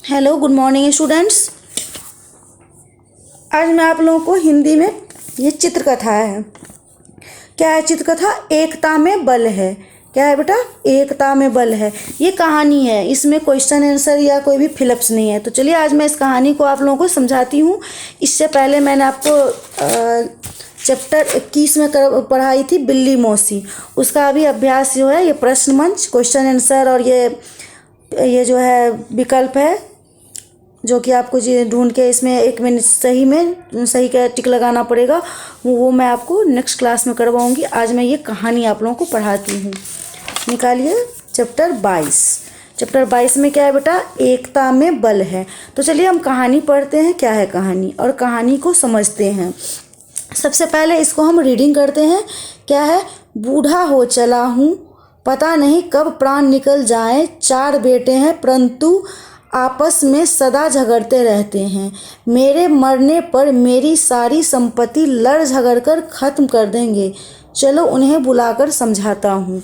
Hello, good morning students. आज मैं आप लोगों को हिंदी में ये चित्रकथा है। क्या है चित्रकथा? एकता में बल है। क्या है बेटा? एकता में बल है। ये कहानी है, इसमें क्वेश्चन आंसर या कोई भी फिलअप्स नहीं है। तो चलिए आज मैं इस कहानी को आप लोगों को समझाती हूँ। इससे पहले मैंने आपको चैप्टर 21 में पढ़ाई थी बिल्ली मौसी। उसका अभी अभ्यास जो है ये प्रश्न मंच, क्वेश्चन आंसर और ये जो है विकल्प है जो कि आपको ढूंढ के इसमें 1 मिनट सही का टिक लगाना पड़ेगा। वो मैं आपको नेक्स्ट क्लास में करवाऊंगी। आज मैं ये कहानी आप लोगों को पढ़ाती हूँ। निकालिए चैप्टर 22। चैप्टर 22 में क्या है बेटा? एकता में बल है। तो चलिए हम कहानी पढ़ते हैं। क्या है कहानी और कहानी को समझते हैं। सबसे पहले इसको हम रीडिंग करते हैं। क्या है? बूढ़ा हो चला हूँ, पता नहीं कब प्राण निकल जाए। 4 बेटे हैं परंतु आपस में सदा झगड़ते रहते हैं। मेरे मरने पर मेरी सारी संपत्ति लड़ झगड़ कर ख़त्म कर देंगे। चलो उन्हें बुलाकर समझाता हूँ।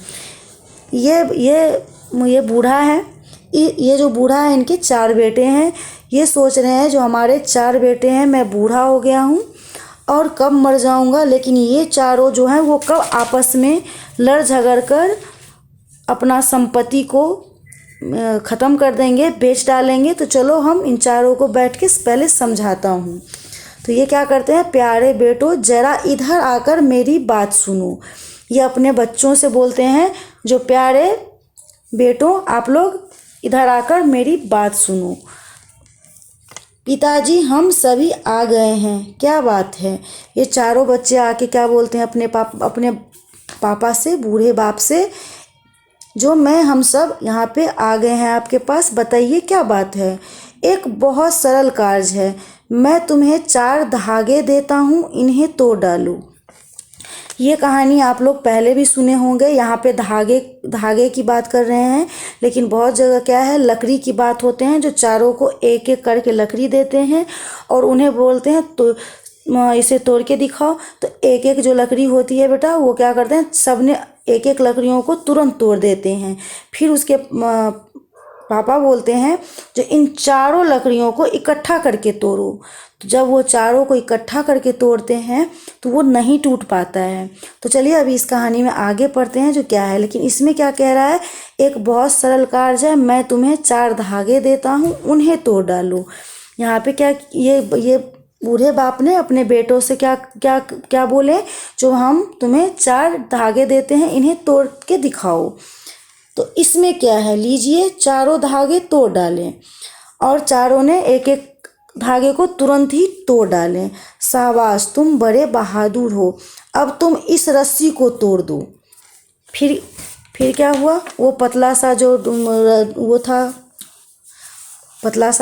ये बूढ़ा है। ये जो बूढ़ा है, इनके 4 बेटे हैं। ये सोच रहे हैं जो हमारे 4 बेटे हैं, मैं बूढ़ा हो गया हूँ और कब मर जाऊँगा, लेकिन ये चारों जो हैं वो कब आपस में लड़ झगड़ कर अपना संपत्ति को ख़त्म कर देंगे, बेच डालेंगे। तो चलो हम इन चारों को बैठ के पहले समझाता हूँ। तो ये क्या करते हैं? प्यारे बेटो जरा इधर आकर मेरी बात सुनो। ये अपने बच्चों से बोलते हैं, जो प्यारे बेटो आप लोग इधर आकर मेरी बात सुनो। पिताजी हम सभी आ गए हैं। क्या बात है? ये चारों बच्चे आके क्या बोलते हैं अपने पापा से, बूढ़े बाप से, जो हम सब यहाँ पे आ गए हैं आपके पास, बताइए क्या बात है। एक बहुत सरल कार्य है, मैं तुम्हें 4 धागे देता हूँ, इन्हें तोड़ डालो। ये कहानी आप लोग पहले भी सुने होंगे। यहाँ पे धागे की बात कर रहे हैं, लेकिन बहुत जगह क्या है, लकड़ी की बात होते हैं। जो चारों को एक एक करके लकड़ी देते हैं और उन्हें बोलते हैं तो इसे तोड़ के दिखाओ। तो एक एक जो लकड़ी होती है बेटा, वो क्या करते हैं, सबने एक एक लकड़ियों को तुरंत तोड़ देते हैं। फिर उसके पापा बोलते हैं जो इन चारों लकड़ियों को इकट्ठा करके तोड़ो। तो जब वो चारों को इकट्ठा करके तोड़ते हैं तो वो नहीं टूट पाता है। तो चलिए अभी इस कहानी में आगे पढ़ते हैं जो क्या है। लेकिन इसमें क्या कह रहा है? एक बहुत सरल कार्य है, मैं तुम्हें 4 धागे देता हूँ, उन्हें तोड़ डालो। यहाँ पे क्या ये बूढ़े बाप ने अपने बेटों से क्या बोले, जो हम तुम्हें 4 धागे देते हैं, इन्हें तोड़ के दिखाओ। तो इसमें क्या है, लीजिए चारों धागे तोड़ डालें। और चारों ने एक एक धागे को तुरंत ही तोड़ डालें। शाबाश, तुम बड़े बहादुर हो। अब तुम इस रस्सी को तोड़ दो। फिर क्या हुआ? वो पतला सा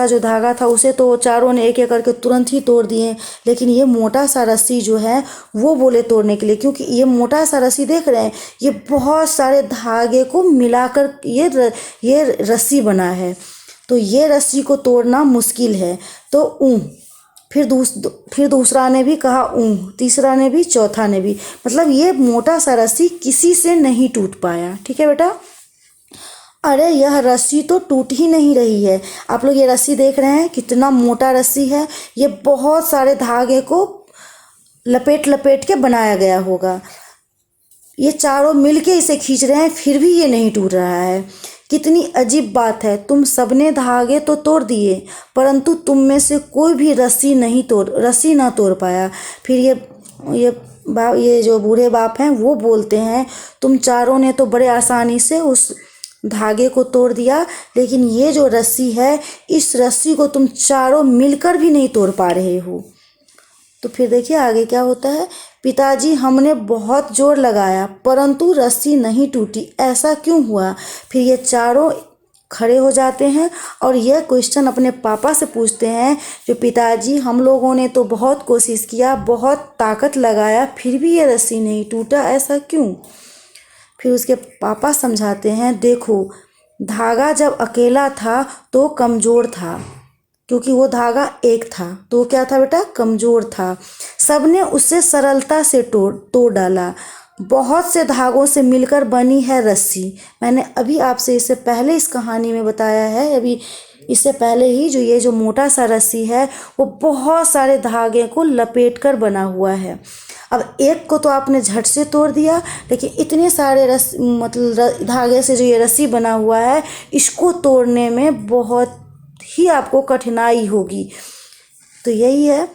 जो धागा था उसे तो चारों ने एक एक करके तुरंत ही तोड़ दिए। लेकिन ये मोटा सा रस्सी जो है वो बोले तोड़ने के लिए, क्योंकि ये मोटा सा रस्सी देख रहे हैं, ये बहुत सारे धागे को मिलाकर ये रस्सी बना है। तो ये रस्सी को तोड़ना मुश्किल है। तो फिर दूसरा ने भी कहा तीसरा ने भी, चौथा ने भी। मतलब ये मोटा सा रस्सी किसी से नहीं टूट पाया। ठीक है बेटा? अरे यह रस्सी तो टूट ही नहीं रही है। आप लोग ये रस्सी देख रहे हैं, कितना मोटा रस्सी है। ये बहुत सारे धागे को लपेट के बनाया गया होगा। ये चारों मिलके इसे खींच रहे हैं, फिर भी ये नहीं टूट रहा है। कितनी अजीब बात है, तुम सबने धागे तो तोड़ दिए, परंतु तुम में से कोई भी रस्सी ना तोड़ पाया। फिर ये जो बूढ़े बाप हैं वो बोलते हैं, तुम चारों ने तो बड़े आसानी से उस धागे को तोड़ दिया, लेकिन ये जो रस्सी है, इस रस्सी को तुम चारों मिलकर भी नहीं तोड़ पा रहे हो। तो फिर देखिए आगे क्या होता है। पिताजी हमने बहुत जोर लगाया परंतु रस्सी नहीं टूटी, ऐसा क्यों हुआ? फिर ये चारों खड़े हो जाते हैं और यह क्वेश्चन अपने पापा से पूछते हैं, जो पिताजी हम लोगों ने तो बहुत कोशिश किया, बहुत ताकत लगाया, फिर भी ये रस्सी नहीं टूटा, ऐसा क्यों? फिर उसके पापा समझाते हैं, देखो धागा जब अकेला था तो कमज़ोर था, क्योंकि वो धागा एक था तो क्या था बेटा? कमज़ोर था। सबने उसे सरलता से तोड़ डाला। बहुत से धागों से मिलकर बनी है रस्सी। मैंने अभी आपसे इससे पहले इस कहानी में बताया है, अभी इससे पहले ही जो ये जो मोटा सा रस्सी है वो बहुत सारे धागे को लपेट कर बना हुआ है। अब एक को तो आपने झट से तोड़ दिया, लेकिन इतने सारे धागे से जो ये रस्सी बना हुआ है, इसको तोड़ने में बहुत ही आपको कठिनाई होगी। तो यही है,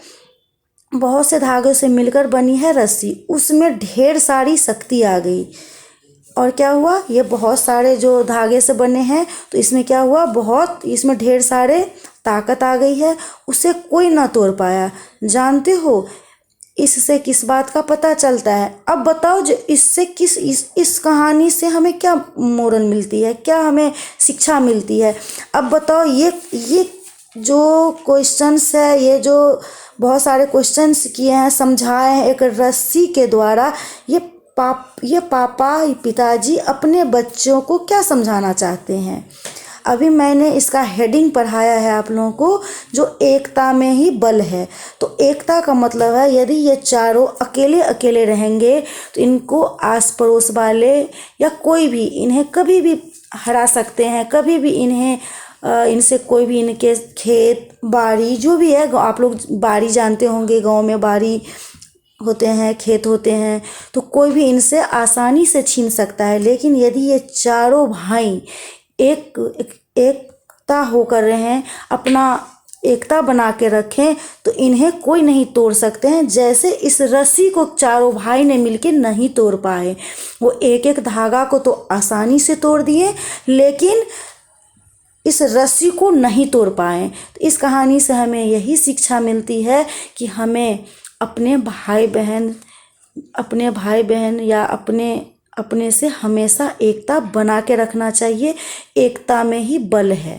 बहुत से धागों से मिलकर बनी है रस्सी, उसमें ढेर सारी शक्ति आ गई। और क्या हुआ, ये बहुत सारे जो धागे से बने हैं, तो इसमें क्या हुआ, इसमें ढेर सारे ताकत आ गई है, उसे कोई ना तोड़ पाया। जानते हो इससे किस बात का पता चलता है? अब बताओ, जो इससे इस कहानी से हमें क्या मोरल मिलती है, क्या हमें शिक्षा मिलती है? अब बताओ, ये जो क्वेश्चंस है, ये जो बहुत सारे क्वेश्चंस किए हैं, समझाए हैं एक रस्सी के द्वारा, ये पापा पिताजी अपने बच्चों को क्या समझाना चाहते हैं? अभी मैंने इसका हेडिंग पढ़ाया है आप लोगों को, जो एकता में ही बल है। तो एकता का मतलब है, यदि ये चारों अकेले अकेले रहेंगे तो इनको आस पड़ोस वाले या कोई भी इन्हें कभी भी हरा सकते हैं, कभी भी इनसे कोई भी इनके खेत बाड़ी जो भी है, आप लोग बाड़ी जानते होंगे, गांव में बाड़ी होते हैं, खेत होते हैं, तो कोई भी इनसे आसानी से छीन सकता है। लेकिन यदि ये चारों भाई एकता होकर रहें, अपना एकता बना के रखें, तो इन्हें कोई नहीं तोड़ सकते हैं। जैसे इस रस्सी को चारों भाई ने मिलके नहीं तोड़ पाए, वो एक एक धागा को तो आसानी से तोड़ दिए, लेकिन इस रस्सी को नहीं तोड़ पाए। तो इस कहानी से हमें यही शिक्षा मिलती है कि हमें अपने भाई बहन या अपने से हमेशा एकता बना के रखना चाहिए। एकता में ही बल है।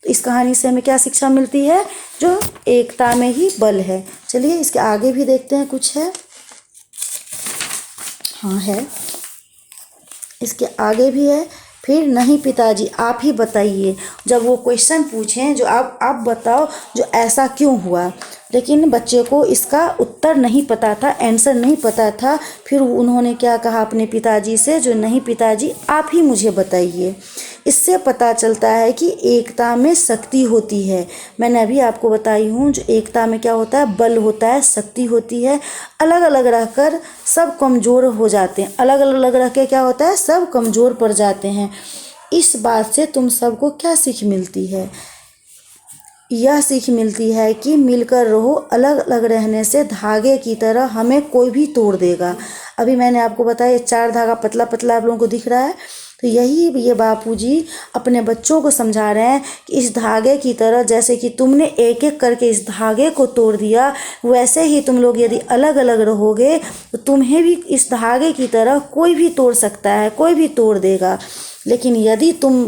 तो इस कहानी से हमें क्या शिक्षा मिलती है? जो एकता में ही बल है। चलिए इसके आगे भी देखते हैं, कुछ है। हाँ है, इसके आगे भी है। फिर नहीं पिताजी आप ही बताइए। जब वो क्वेश्चन पूछें, जो आप बताओ जो ऐसा क्यों हुआ, लेकिन बच्चे को इसका उत्तर नहीं पता था, आंसर नहीं पता था। फिर उन्होंने क्या कहा अपने पिताजी से, जो नहीं पिताजी आप ही मुझे बताइए। इससे पता चलता है कि एकता में शक्ति होती है। मैंने अभी आपको बताई हूँ, जो एकता में क्या होता है, बल होता है, शक्ति होती है। अलग अलग रहकर सब कमज़ोर हो जाते हैं, अलग अलग रह के क्या होता है, सब कमज़ोर पड़ जाते हैं। इस बात से तुम सबको क्या सीख मिलती है? यह सीख मिलती है कि मिलकर रहो, अलग अलग रहने से धागे की तरह हमें कोई भी तोड़ देगा। अभी मैंने आपको बताया, ये 4 धागा पतला पतला आप लोगों को दिख रहा है, तो यही ये बापूजी अपने बच्चों को समझा रहे हैं कि इस धागे की तरह, जैसे कि तुमने एक एक करके इस धागे को तोड़ दिया, वैसे ही तुम लोग यदि अलग अलग रहोगे तो तुम्हें भी इस धागे की तरह कोई भी तोड़ सकता है, कोई भी तोड़ देगा। लेकिन यदि तुम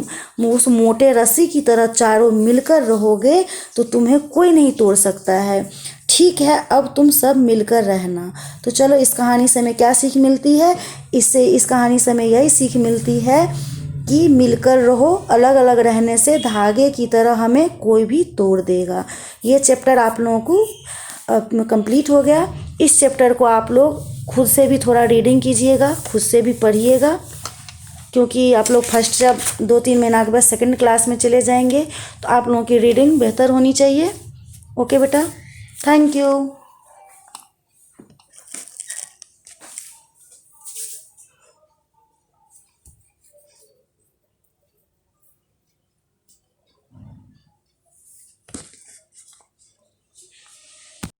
उस मोटे रस्सी की तरह चारों मिलकर रहोगे तो तुम्हें कोई नहीं तोड़ सकता है। ठीक है, अब तुम सब मिलकर रहना। तो चलो, इस कहानी से हमें क्या सीख मिलती है? इस कहानी से हमें यही सीख मिलती है कि मिलकर रहो, अलग अलग रहने से धागे की तरह हमें कोई भी तोड़ देगा। ये चैप्टर आप लोगों को कंप्लीट हो गया। इस चैप्टर को आप लोग खुद से भी थोड़ा रीडिंग कीजिएगा, खुद से भी पढ़िएगा, क्योंकि आप लोग फर्स्ट जब 2-3 महीना के बाद सेकंड क्लास में चले जाएंगे तो आप लोगों की रीडिंग बेहतर होनी चाहिए। ओके बेटा, थैंक यू।